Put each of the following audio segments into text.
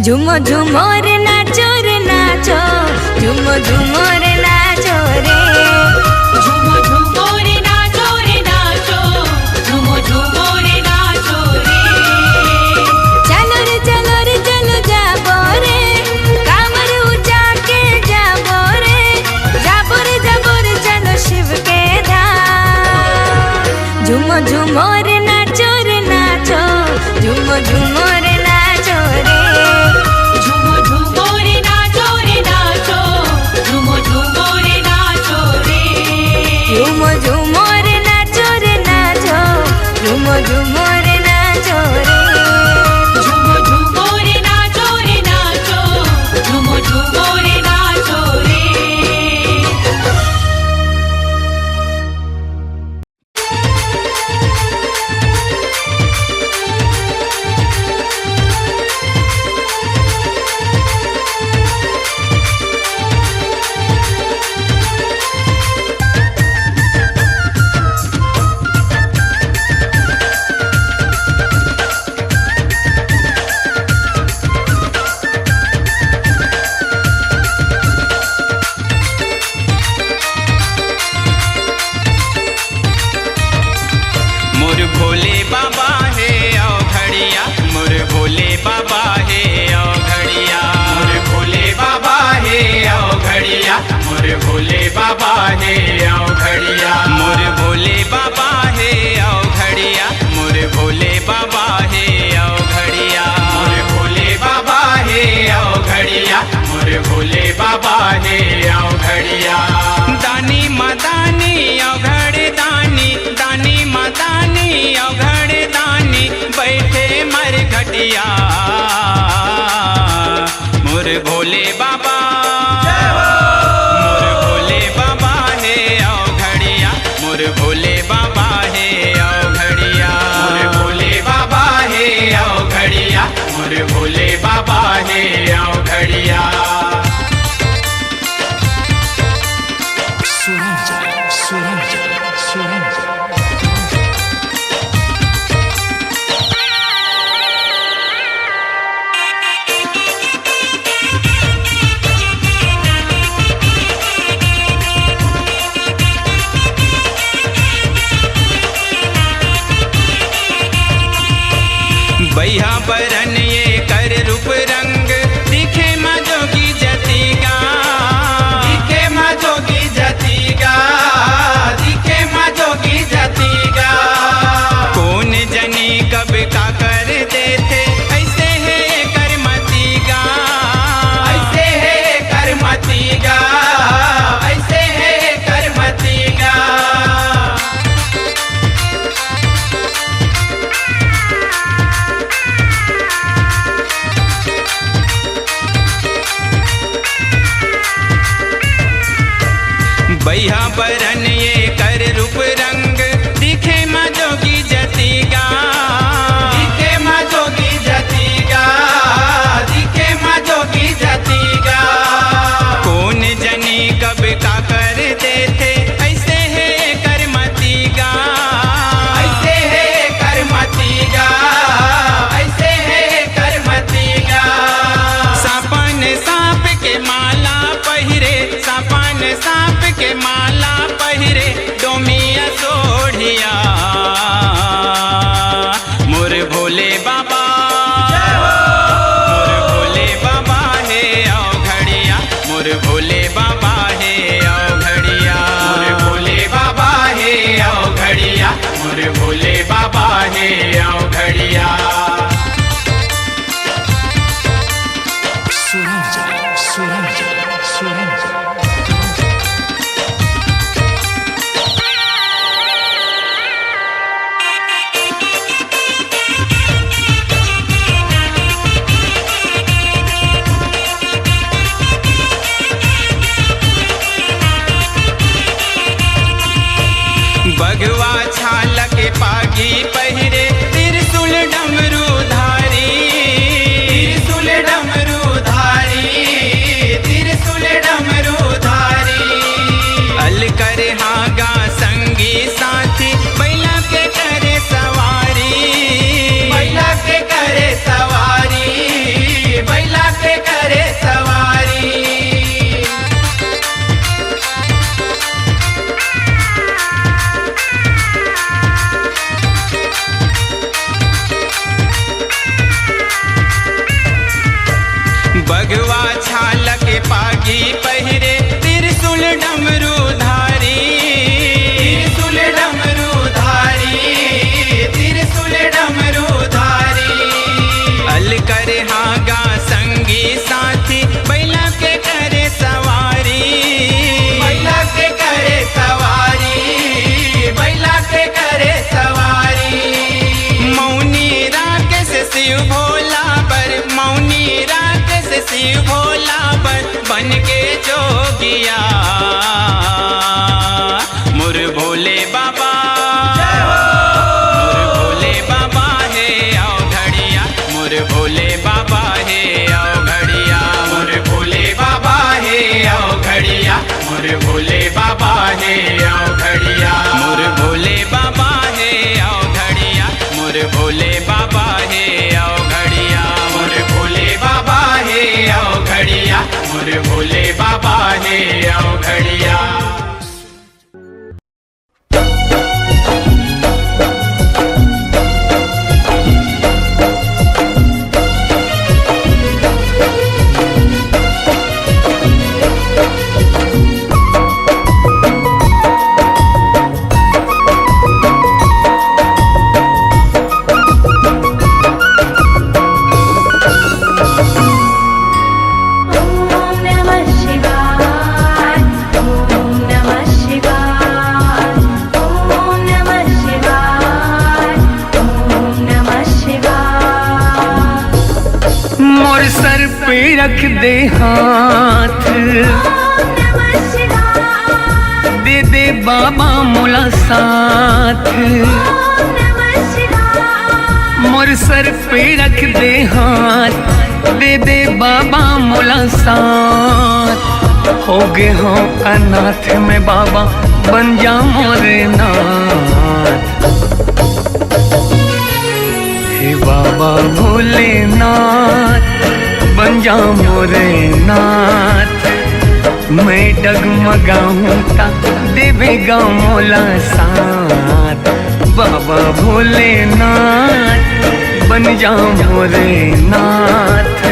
झूमो झूमो रे नाचो झूमो झूमो रे नाचो रे। झूमो झूमो रे नाचो झूमो झूमो रे नाचो रे। चलो रे चलो जाबो रे कामर उठा के जाबो रे चलो शिव के धाम। झूमो झूमो रे नाचो झूमो झूमो रे नाचो रे। झूमो झूमो रे नाचो झूमो झूमो रे नाचो रे। झूमो झूमो रे नाचो झूमो झूमो रे नाचो रे। झूमो झूमो रे नाचो झूमो झूमो रे नाचो रे। मोर भोले बाबा है आओ घड़िया, मोर भोले बाबा है आओ घड़िया। मोर भोले बाबा है आओ घड़िया, मोर भोले बाबा है आओ घड़िया। मोर भोले बाबा है आओ घड़िया, मोर भोले बाबा है आओ घड़िया। मोर भोले बाबा है आओ घड़िया, मोर भोले बाबा है आओ घड़िया। दानी मदानी आओ घड़े दानी, दानी मदानी आओ घड़े दानी, बैठे मर घटिया मोर भोले बाबा। मोर भोले बाबा है आओ घड़िया, मोर भोले बाबा है आओ घड़िया। मोर भोले बाबा है आओ घड़िया, मोर भोले बाबा है आओ घड़िया। बैहा बरन ये कर रूप रंग, दिखे माँ जोगी जतीगा, दिखे माँ जोगी जतीगा, दिखे माँ जोगी जतीगा। कौन जनी कब का कर देते, ऐसे है करमतीगा, ऐसे है करमतीगा, ऐसे है करमतीगा। बैहा बरन ये कर रूप रंग, दिखे माँ जोगी जतीगा, दिखे माँ जोगी जतीगा, दिखे माँ जोगी जतीगा। कौन जनी कब का कर देते, ऐसे है करमतीगा, ऐसे है करमतीगा, ऐसे है करमतीगा। सापन सांप के माला पहिरे, सापन सांप के माला पहिरे, डोमिया सोढ़िया मोर भोले बाबा। मोर भोले बाबा है आओ घड़िया, मोर भोले बाबा है आओ घड़िया। मोर भोले बाबा है आओ घड़िया, मोर भोले बाबा है आओ घड़िया। बगवा छाल के पागी पहिरे, त्रिशूल डमरू धारी, त्रिशूल डमरू धारी, त्रिशूल डमरू धारी। अल करे हागा संगी साथी, बैला के करे सवारी, बैला के करे सवारी, बैला है आओ घड़िया मोर भोले बाबा है आओ घड़िया मोर भोले बाबा है आओ घड़िया मोर भोले बाबा है आओ घड़िया मोर भोले बाबा है आओ घड़िया। सर पे रख दे हाथ दे दे बाबा मोला साथ मोर सर पे रख दे हाथ दे दे बाबा मोला साथ हो गए हो अनाथ में बाबा बन जा मोरे नाथ हे बाबा भोलेनाथ बन जा मोरे नाथ मैं डगमगाऊं ता देवेगा मोला साथ बाबा भोलेनाथ बन जा मोरे नाथ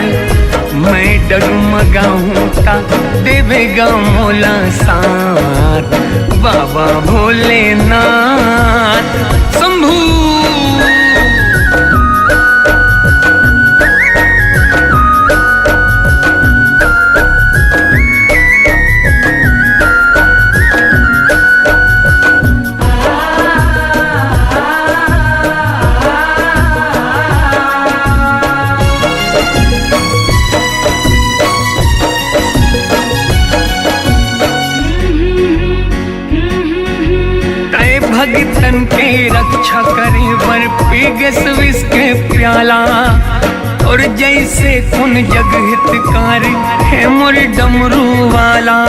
मैं डगमगाऊं ता देवेगा मोला साथ बाबा भोलेनाथ शंभू। भगतन के रक्षा करे वर पी गस विष के प्याला और जैसे कुन जग हितकार है मोर डमरू वाला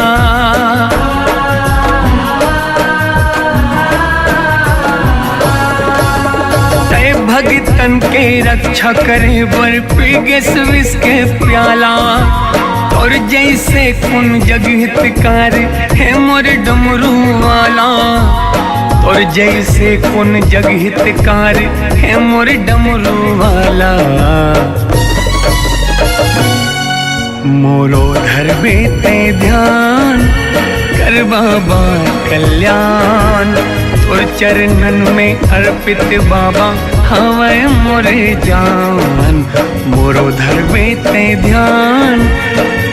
तय भगतन के रक्षा करे वर पी गस विष के प्याला और जैसे कुन जग हितकार है मोर डमरू वाला और जैसे कुन जग हितकार है मोर डमरू वाला मोरो धरबे ते ध्यान कर बाबा कल्याण और चरणन में अर्पित बाबा हवै मोरे जान मोरो धरबे ते ध्यान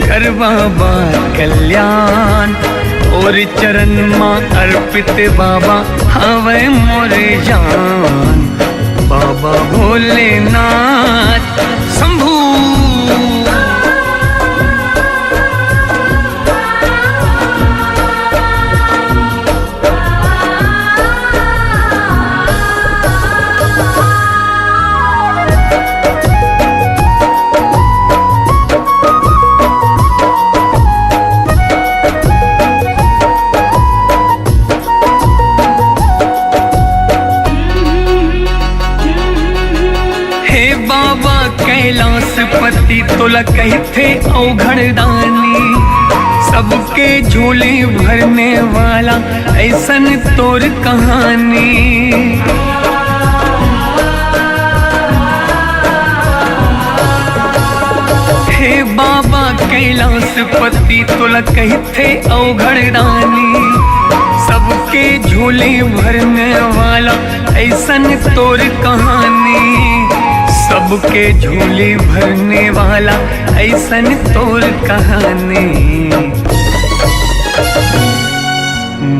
कर बाबा कल्याण और चरण माँ अर्पित बाबा हवै मोरे जान बाबा भोलेनाथ शंभू। कैलाशपति तोला कहते औघड़दानी सबके झोले भरने वाला ऐसन तोर कहानी हे बाबा कैलाशपति तोला कहते औघड़दानी सबके झोले भरने वाला ऐसन तोर कहानी सबके झोली भरने वाला ऐसन तोर कहानी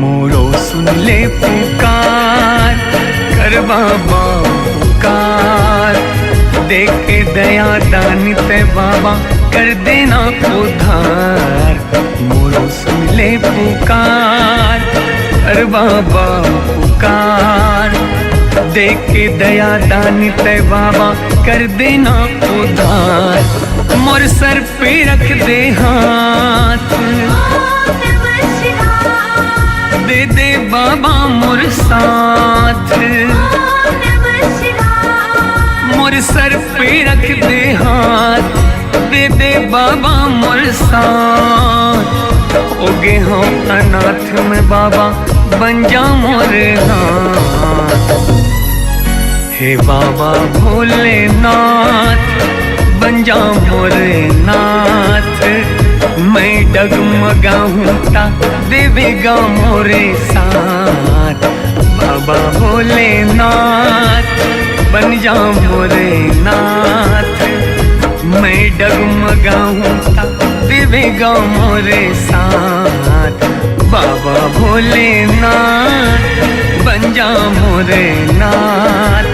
मोरो सुन ले पुकार कर बाबा पुकार देख के दया दानित बाबा कर देना उधार मोरो सुन ले पुकार कर बाबा पुकार देख के दया दानी तय बाबा कर देना उधार मोर सर पे रख दे हाथ दे दे बाबा मोर साथ, ओम नमः शिवाय। मोर सर पे रख दे हाथ, दे दे बाबा मोर साथ। ओगे हम अनाथ में बाबा बन जा मोर हाथ। हे बाबा भोलेनाथ बन जा मोर नाथ। मैं डगमगाऊं ता देवेगा मोरे साथ। बाबा भोलेनाथ बन जा मोरे नाथ। मैं डगमगाऊं ता देवेगा मोरे साथ। बाबा भोलेनाथ बन जा मोरे नाथ।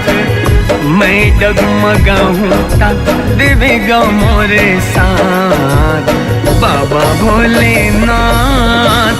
मैं डगमगाऊं ता देवेगा मोरे साथ। बाबा भोलेनाथ।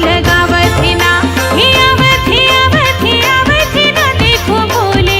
लगावत ना, हे आवत ना देखो भोले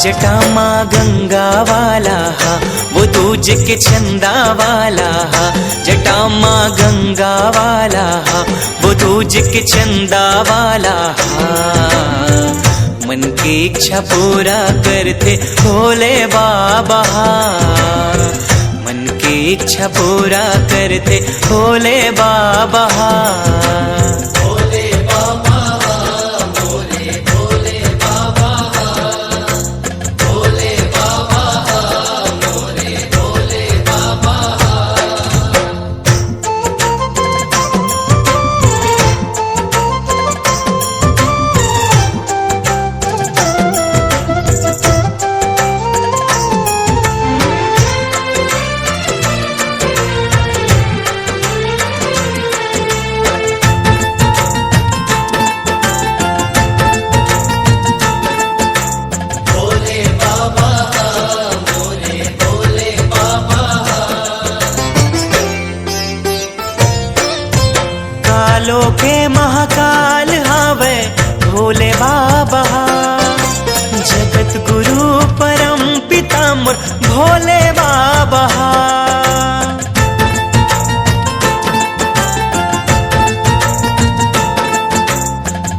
जटा माँ गंगा वाला हा, वो दूज के चंदा वाला हा। जटा माँ गंगा वाला हा, वो दूज के चंदा वाला हा। मन की इच्छा पूरा करते भोले बाबा, मन की इच्छा पूरा करते भोले बाबा। कालों के महाकाल हावे भोले बाबा, जगत गुरु परम पिता मोर भोले बाबा।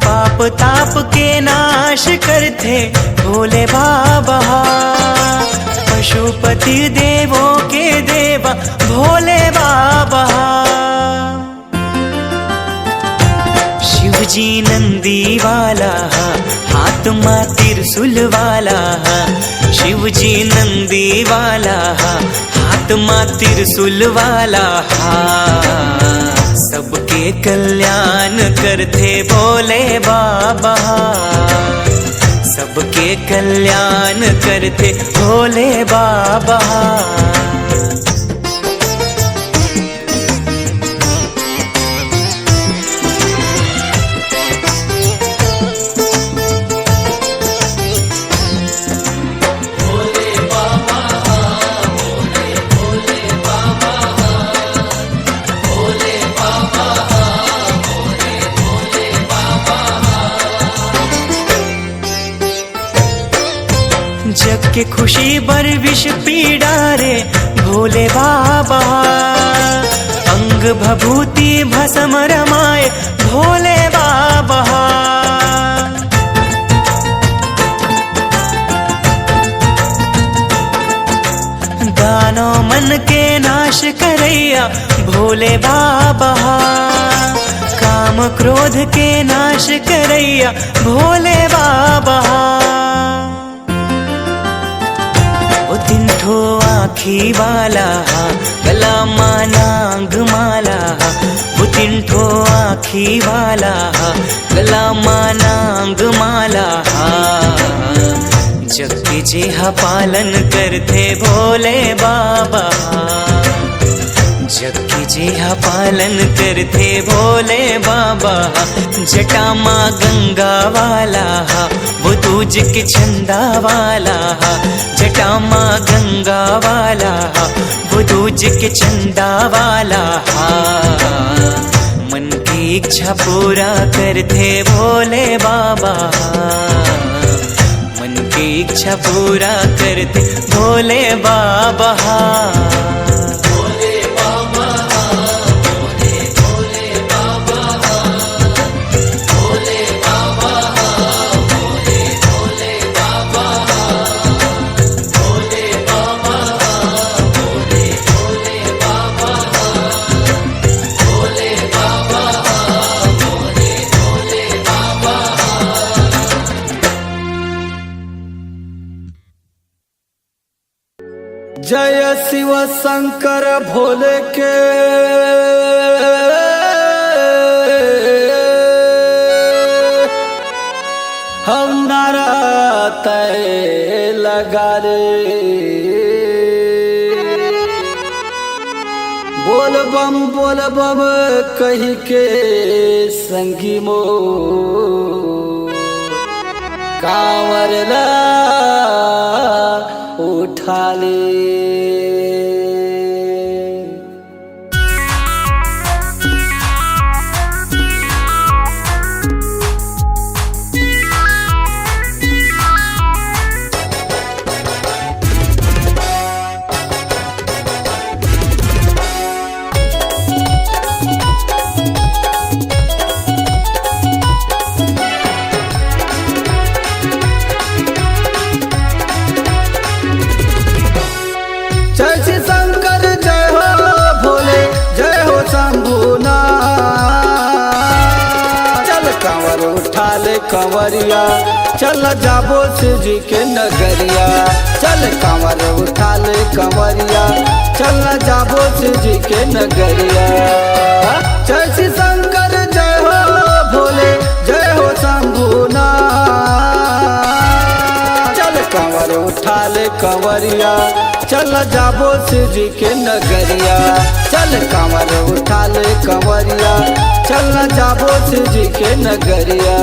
पाप ताप के नाश करते भोले बाबा, पशुपति देवों के देवा भोले बाबा। शिवजी नंदी वाला, हाथ माँ त्रिशूल वाला। शिवजी नंदी वाला, हाथ माँ त्रिशूल वाला। सबके कल्याण करते भोले बाबा, सबके कल्याण करते भोले बाबा। जग के खुशी बर विष पीड़ा रे भोले बाबा, अंग भभूति भस्म रमाए भोले बाबा। दानो मन के नाश करैया भोले बाबा, काम क्रोध के नाश करैया भोले बाबा। तिंठो आँखी वाला, गला माँ नाग माला। वो तिंठो आँखी वाला, गला माँ नाग माला। जग के जेहा पालन करते भोले बाबा, जग के जेहा पालन करते भोले बाबा। जटा माँ गंगा वाला, वो दूज के चंदा वाला। जटा माँ गंगा वाला, वो दूज के चंदा वाला। मन की इच्छा पूरा करते भोले बाबा, मन की इच्छा पूरा करते भोले बाबा। जय शिव शंकर भोले के हम नारा तय लगा रे। बोल बम कही के संगी मो कांवर ला उठा ले। कांवर उठा ले कंवरिया चल जाबो शिव जी के नगरिया। चल कांवर उठा ले कंवरिया चल जाबो शिव जी के नगरिया। जय श्री शंकर जय हो भोले जय हो शंभुनाथ। चल कांवर उठा ले कंवरिया चल जाबो शिव जी के नगरिया। चल कांवर उठा ले कंवरिया चल जाबो शिव जी के नगरिया।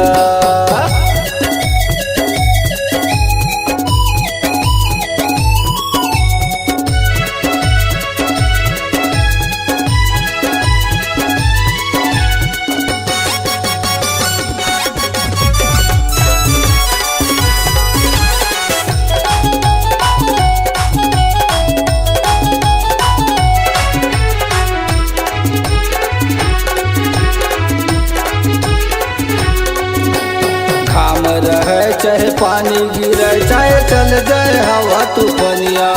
घाम रहे चाहे पानी गिरे चाहे चल जाए हवा तूफानिया।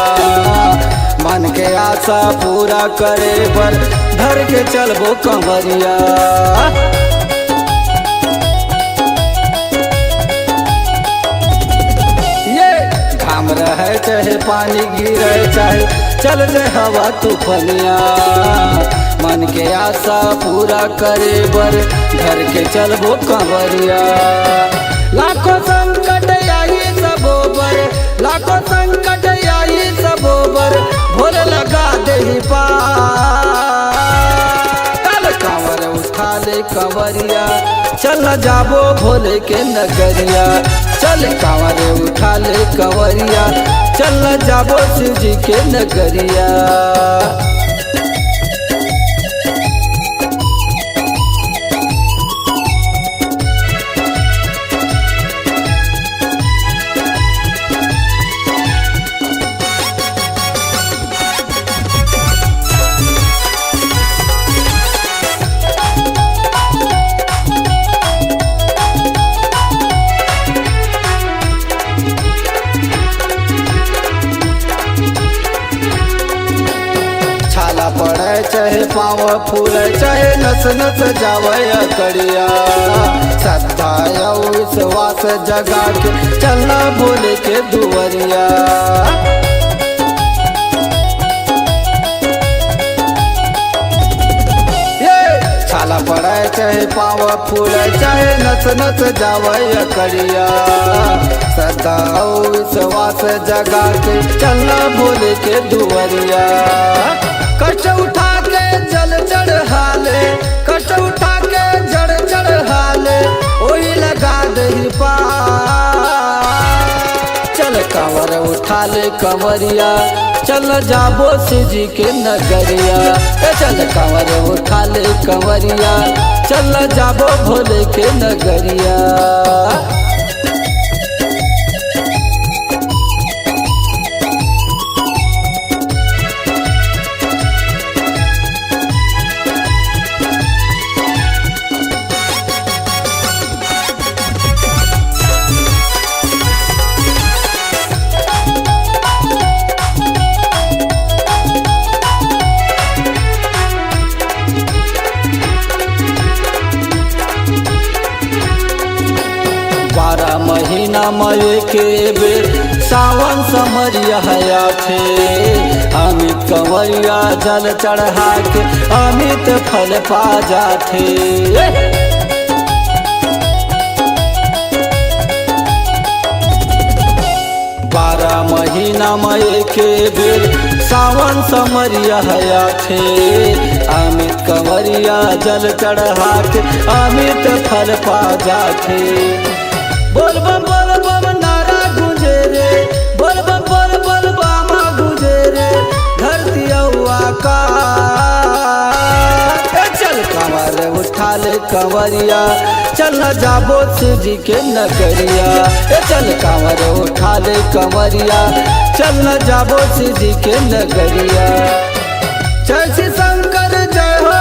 मन के आशा पूरा करे पर धर के चलबो कंवरिया। ये घाम रहे चाहे पानी गिरे चाहे चल जाए हवा तूफानिया। मन के आशा पूरा करे बर घर के चलबो कंवरिया। लाखों संकट आई सबोबर लाखों संकट आई सबोबर भोले लगा दे पार। चल कांवर उठा ले कंवरिया चल जाबो भोले के नगरिया। चल कांवर उठा ले कंवरिया चल जाबो शिव जी के नगरिया। छाला पड़े चाहे पाँव फूले चाहे नस नस जावे कड़िया। श्रद्धा या विश्वास जगा के चलना भोले के दुवरिया। ये छाला पड़े चाहे पाँव फूले चाहे नस नस जावे कड़िया। श्रद्धा विश्वास जगा के चलना भोले के दुवरिया। कष्ट उठा के जल चढ़ा ले कष्ट उठा के जड़ चढ़ा ले ओही लगा दही पार। चल कांवर उठा ले कंवरिया चल जाबो शिव जी के नगरिया। चल कांवर उठा ले कंवरिया चल जाबो भोले के नगरिया। महीना मये के बेर सावन समरिया हया थे। अमित कंवरिया जल चढ़ा के अमित फल पा जाते। 12 महीना मई के बेर सावन समरिया हया थे। अमित कंवरिया जल चढ़ा के अमित फल पा जाते। बोल बम नारा गूंजे रे, बोल बम बामा गूंजे रे, धरती आकाश। चल कंवर उठा ले कंवरिया, चल जाबो शिव जी के नगरिया। चल कंवर उठा ले कंवरिया, चल जाबो शिव जी के नगरिया। जय श्री शंकर जय हो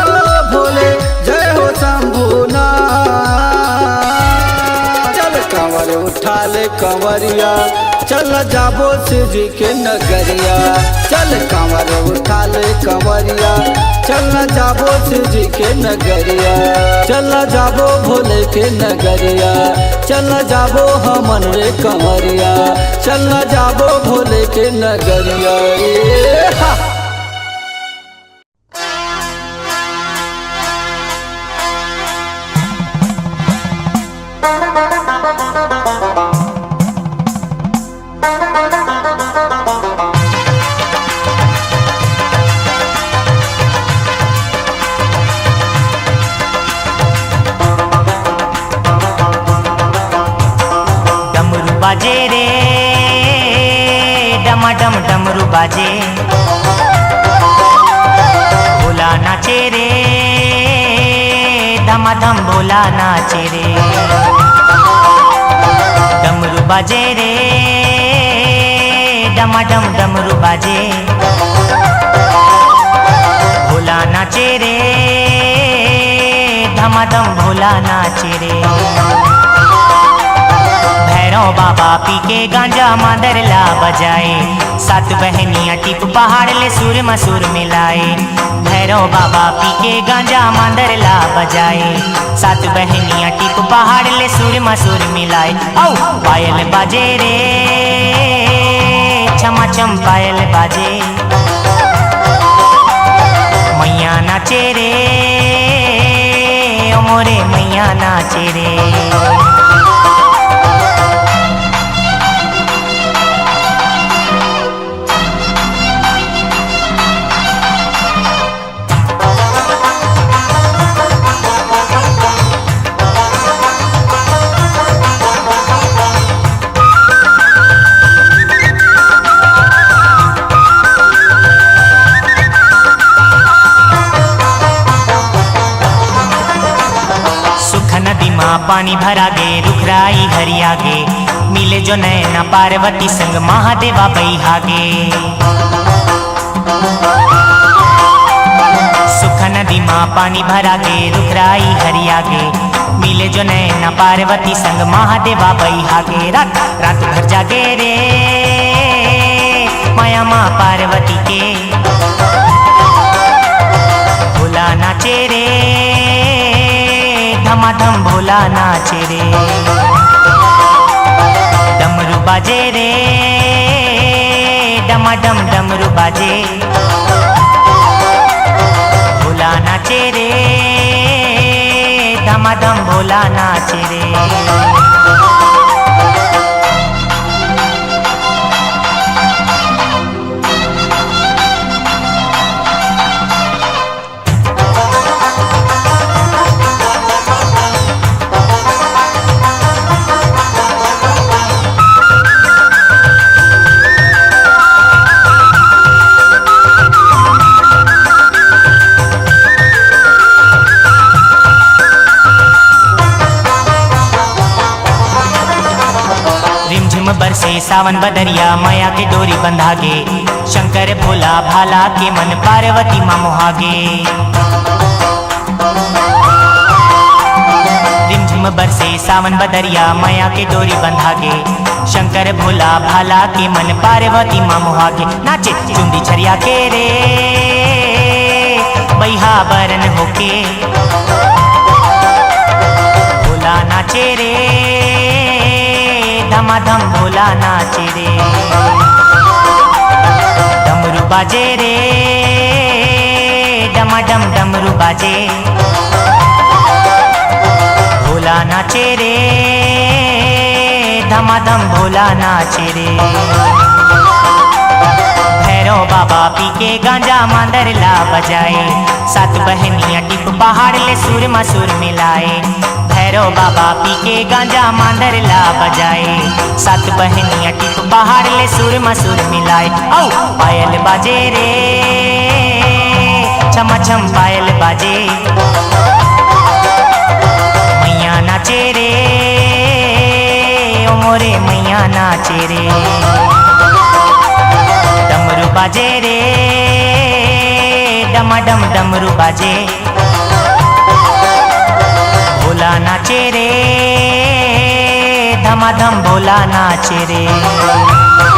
भोले, जय हो शंभुनाथ। चल कंवर कांवर उठा ले कंवरिया चल जाबो शिव जी के नगरिया। चल कांवर उठा ले कंवरिया चल जाबो शिव जी के नगरिया। चल जाबो भोले के नगरिया चल जाबो हमन रे कंवरिया। चल जाबो भोले के नगरिया हा। बाजे रे डमाडम डमरू बाजे, भोला नाचे रे धमाधम भोला नाचे रे। डमरू बाजे रे डमाडम डमरू बाजे, भोला नाचे रे धमाधम भोला नाचे रे। भैरव बाबा पी के गांजा मांदरला बजाए, सात बहनियां टिप पहाड़ ले सुर मसूर मिलाए। भैरव बाबा पी के गांजा मांदरला बजाए, सात बहनियां टिप पहाड़ ले सुर मसूर मिलाए। औ पायल बाजे रे छमा छम पायल बाजे, मैया नाचे रे ओ मोरे मैया नाचे रे। पानी भरा गे रुखराई हरिया गे, मिले जो नैना पार्वती संग महादेवा बैहागे। सुख नदी माँ पानी भरा गे रुखराई हरिया गे, मिले जो नैना पार्वती संग महादेवा बैहागे। रात रात भर जागे रे माया माँ पार्वती के, भोला नाचे रे धमाधम भोला नाचे रे। डमरू बाजे रे डमाडम डमरू बाजे, भोला नाचे रे धमाधम भोला नाचे रे। बरसे सावन बदरिया माया के डोरी बंधागे, शंकर भोला भाला के मन पार्वती माँ मोहागे। रिमझिम बरसे सावन बदरिया माया के डोरी बंधागे, शंकर भोला भाला के मन पार्वती माँ मोहागे। नाचे चुंदी छरिया के रे बैहा बरन होके, भोला नाचे रे धमाधम भोला नाचे रे। डमरू बाजे रे डमाडम डमरू बाजे, भोला नाचे रे धमाधम भोला नाचे रे। भैरव बाबा पी के गांजा मांदरला बजाए, सात बहनियां टिप पहाड़ ले सुर मसूर मिलाए। भैरव बाबा पी के गांजा मांदरला बजाए, सात बहनियां टिप पहाड़ ले सुर मसूर मिलाए। औ पायल बाजे रे छमा छम पायल बाजे, मैया नाचे रे ओ मोरे मैया नाचे रे। डमरू बाजे रे डमाडम डमरू बाजे, भोला नाचे रे धमाधम भोला नाचे रे।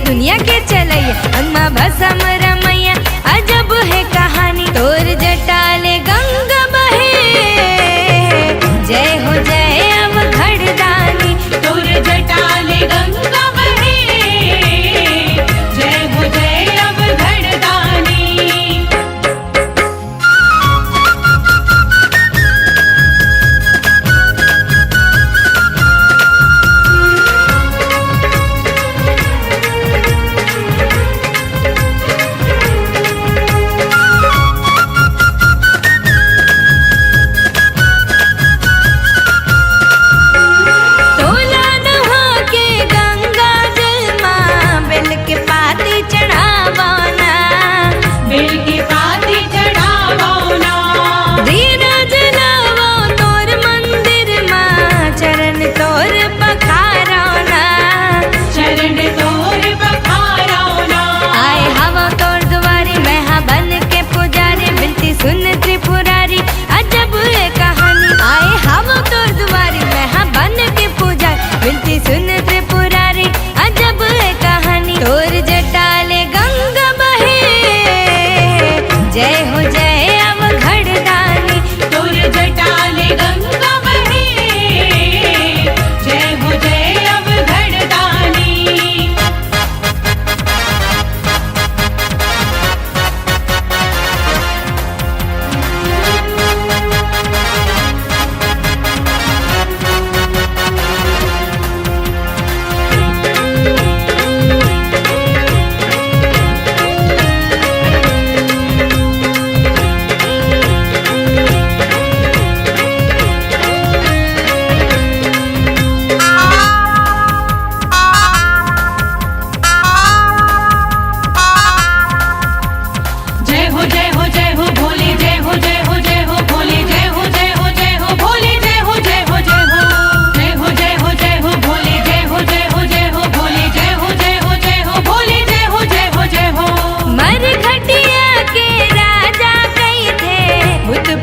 दुनिया के चलैया अम्मा भसम रमैया अजब है कहानी तोर जटाले गंगा बहे जय हो जय अब घड़दानी तोर जटाले गंगा बहे जय हो जय अब घड़दानी। सुन त्रिपुरारी अजब है कहानी तोर जटाले गंगा बहे जय हो जय अब घड़दानी तोर जटाले गंगा बहे जय हो जय अब घड़दानी।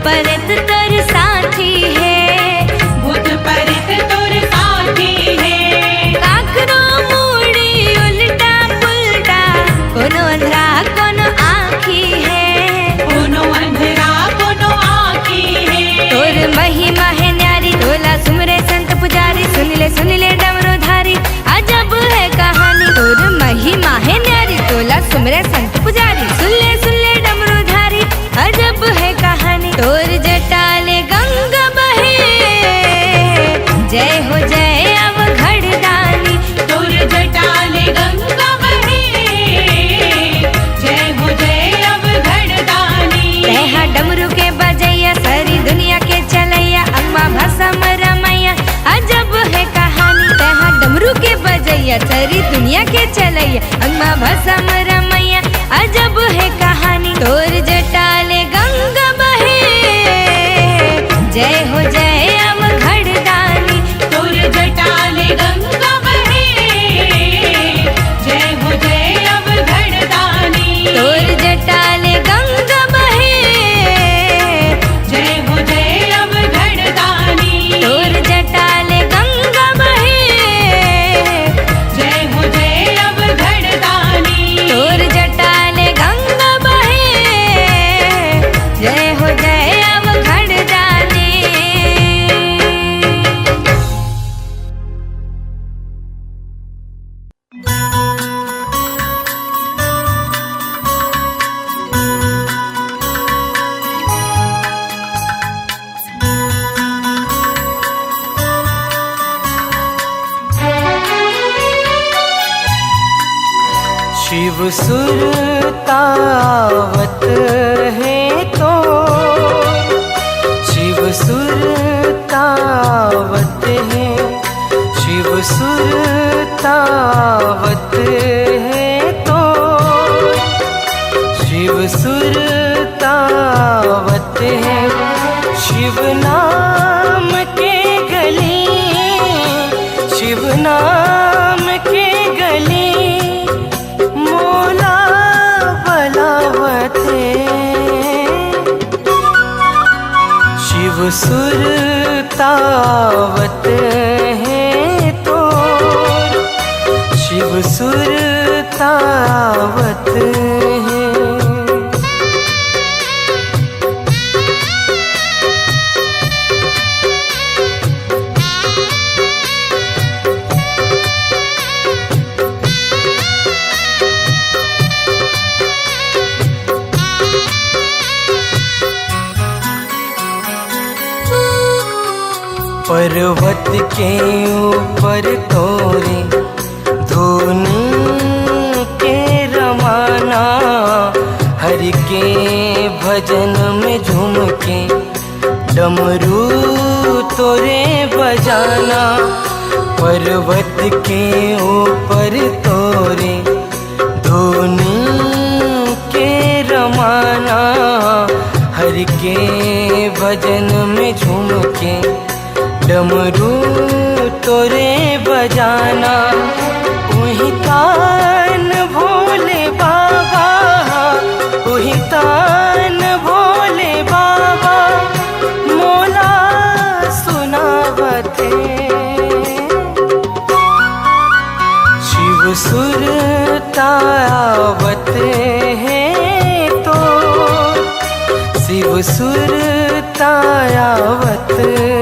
परत तोर साथी है भूत परत तोर साथी है काकरो मुड़ी उल्टा पुल्टा कोनो अंधरा कोनो आँखी है कोनो अंधरा कोनो आँखी है तोर महिमा है न्यारी तोला सुमरे संत पुजारी सुन ले डमरूधारी अजब है कहानी तोर महिमा है न्यारी तोला सुमरे संत पुजारी सुन ले डमरूधारी अजब है कहानी तोर जटाले गंगा बहे जय हो जय अब घड़दानी तोर जटाले गंगा बहे जय हो जय अब घड़दानी। तैहा डमरू के बजैया सारी दुनिया के चलैया अम्मा भसम रमैया अजब है कहानी तैहा डमरू के बजैया सारी दुनिया के चलैया अम्मा भसम रमैया अजब है कहानी तोर जटाले गंगा बहे जय हो जय अब घड़दानी तोर जटाले गंगा बहे जय हो जय अब घड़दानी। तोर जटाले गंगा बहे जय हो जय अब घड़दानी तोर जटाले गंगा बहे जय हो शिव सुरतावत है तो शिव सुरतावत है शिव सुरतावत है तो शिव सुरतावत है शिव नाम के गले शिव नाम के गले मोला बलावत है शिव सुरतावत है तो शिव सुरतावत है। पर्वत के ऊपर तोरे धुनी के रमाना हरि के भजन में झूम के डमरू तोरे बजाना पर्वत के ऊपर तोरे धुनी के रमाना हरि के भजन में झूम के डमरू तोरे बजाना वही तान भोले बाबा वही तान भोले बाबा मोला सुनावते शिव सुरतावत है तो शिव सुरतावत है।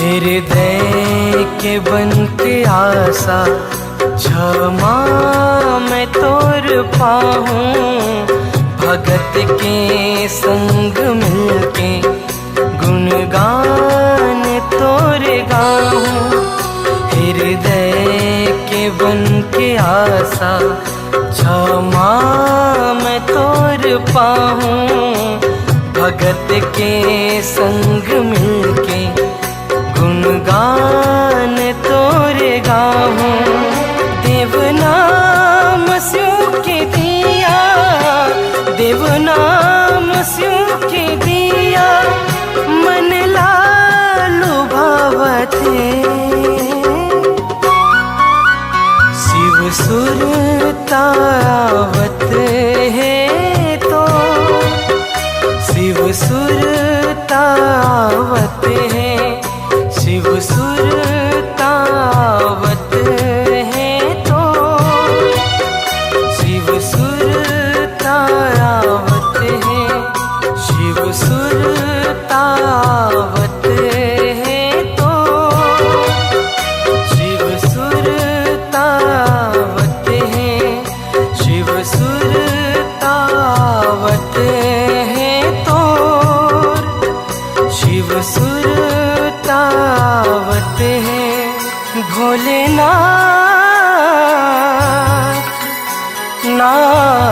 हृदय के बन के आशा क्षमा मैं तोर पाऊं भगत के संग मिलके गुणगान तोरे गाऊं हृदय के बन के आशा क्षमा मैं तोर पाऊं भगत के संग मिलके गुणगान तोरे गाऊं देव नाम स्यों के दिया देव नाम स्यों के दिया मन लालू भावते शिव सुरतावत है तो शिव सुरतावत है शिव सुरतावत है तो शिव सुरतावत है शिव सुरतावत है तो शिव सुरतावत है शिव सुरतावत है तो शिव सुरतावत है भोलेनाथ नाथ।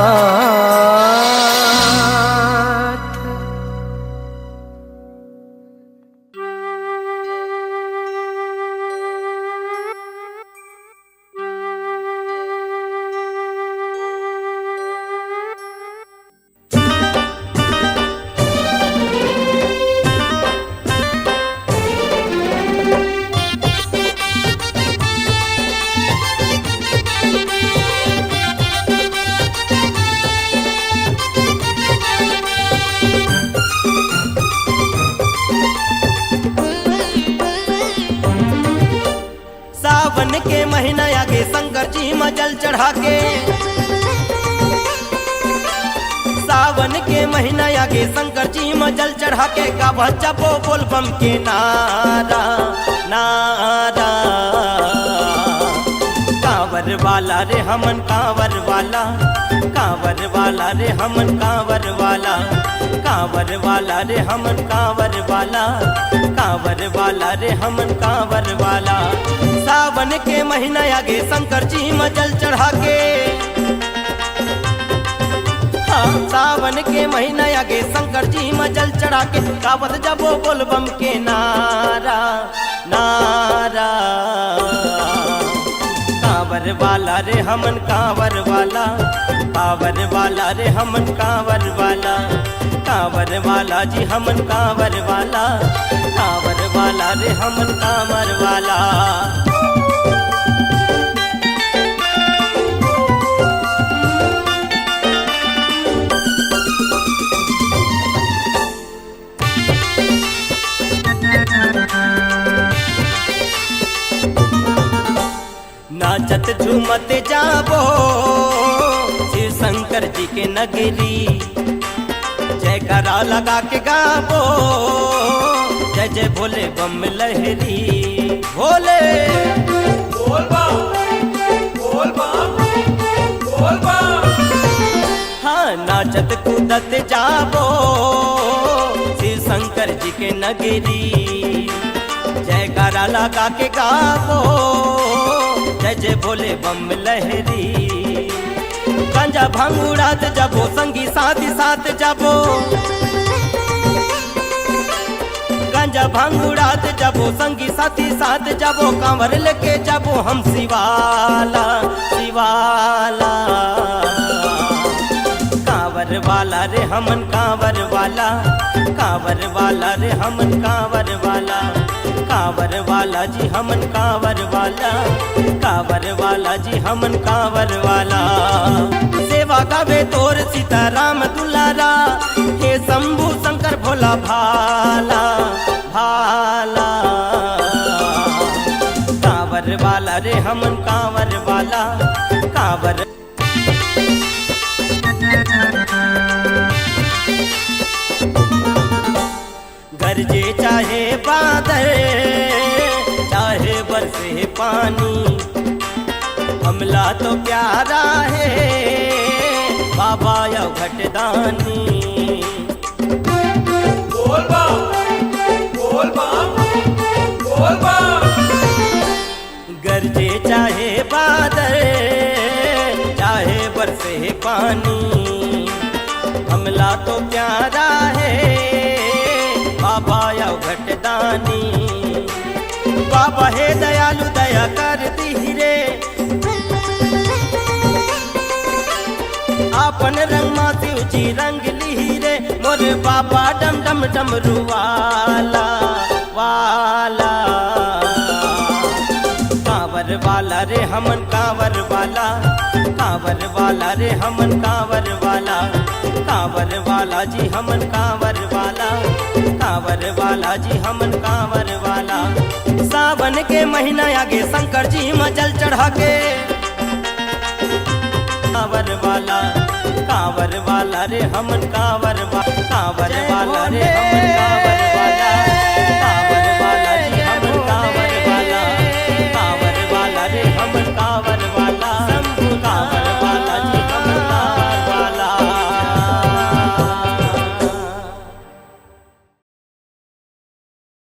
सावन के महीना आगे शंकर जी में जल चढ़ा के सावन के महीना आगे शंकर जी जल चढ़ा के गावा जबो बोल बम के नारा नारा। कांवर वाला रे हमन कांवर वाला, कांवर वाला रे हमन कांवर वाला, कांवर वाला रे हमन कांवर वाला, कांवर वाला रे हमन कांवर वाला। सावन के महीना आगे शंकर जी में जल चढ़ा के, सावन के महीना आगे शंकर जी में जल चढ़ा के गावत जबो बोल बम के नारा नारा। कांवर वाला रे हमन कांवर वाला, कांवर वाला रे हमन कांवर वाला, कांवर वाला जी हमन कांवर वाला, कांवर वाला रे हमन कांवर वाला। नाचत झूमत जाबो शिव शंकर जी के नगरी, जयकारा लगा के गाबो जय जय भोले बम लहरी। भोले बोल बम बोल बम बोल बम। हाँ नाचत कूदत जाबो शिव शंकर जी के नगरी, जयकारा लगा के गाबो जय जय भोले बम लहरी। गांजा भांग उड़ात जाबो संगी साथी साथ जाबो, गांजा भांग उड़ात जाबो संगी साथी साथ जाबो, कांवर लेके जाबो हम शिवाला शिवाला। कांवर वाला रे हमन कांवर वाला, कांवर वाला रे हमन कांवर वाला, कांवर वाला जी हमन कांवर वाला, कांवर वाला जी हमन कांवर वाला। सेवा गावे तोर सीताराम दुलारा, हे शंभू शंकर भोला भाला भाला। कांवर वाला रे हमन कांवर वाला, कांवर। गरजे चाहे बादल चाहे बरसे पानी, हमला तो प्यारा है बाबा या घटदानी। बोल बम बोल बम बोल बम। गरजे चाहे बादल चाहे बरसे पानी, हमला तो प्यारा है बाबा या घटदानी। बाबा हे दयालु दया कर रे, आपन रंग माती ऊंची रंग ली रे, मोर बाबा डम डम डमरू वाला वाला। कांवर वाला रे हमन कांवर वाला, कांवर वाला रे हमन कांवर वाला, कांवर वाला जी हमन कांवर वाला, कांवर वाला जी हमन कांवर वाला। सावन के महीना आगे शंकर जी में जल चढ़ा के, कांवर वाला, कांवर वाला रे हमन कांवर वाला, कांवर वाला रे हमन कांवर